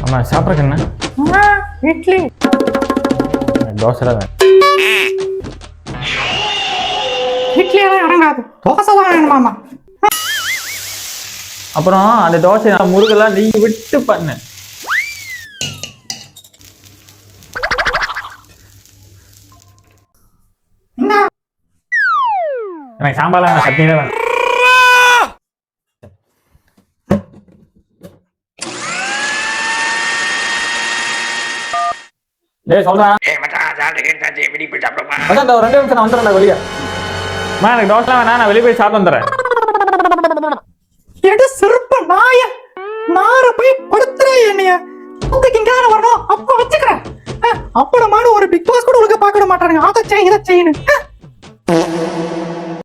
அம்மா சாப்பிட்றக்கு என்ன? இட்லி. தோசை தான். இட்லி எல்லாம் இறங்காது, தோசை தான் வேணுமாமா. அப்புறம் அந்த தோசை முருகெல்லாம் நீ விட்டு பண்ணு. எனக்கு சாம்பார்லாம் சட்னி தான் வேணும். டேய் சொல்றேன். மச்சான் ஒரு 2 நிமிஷம் நான் வந்துடுறேன் வெளியே. எனக்கு தோசைலாம் வேணாம், நான் வெளியே போய் சாப்பிட்டு வந்துடுறேன். எடு செருப்ப நாய, நார போய் படுத்துற என்னைய. தூக்கிக்கு இங்க வரணும், அப்ப வச்சுக்கிறேன். அப்பட மாடு ஒரு பிக் பாஸ் கூட ஒழுங்கா பார்க்க மாட்டானுங்க. அதை செய், இதை செய்யணும்.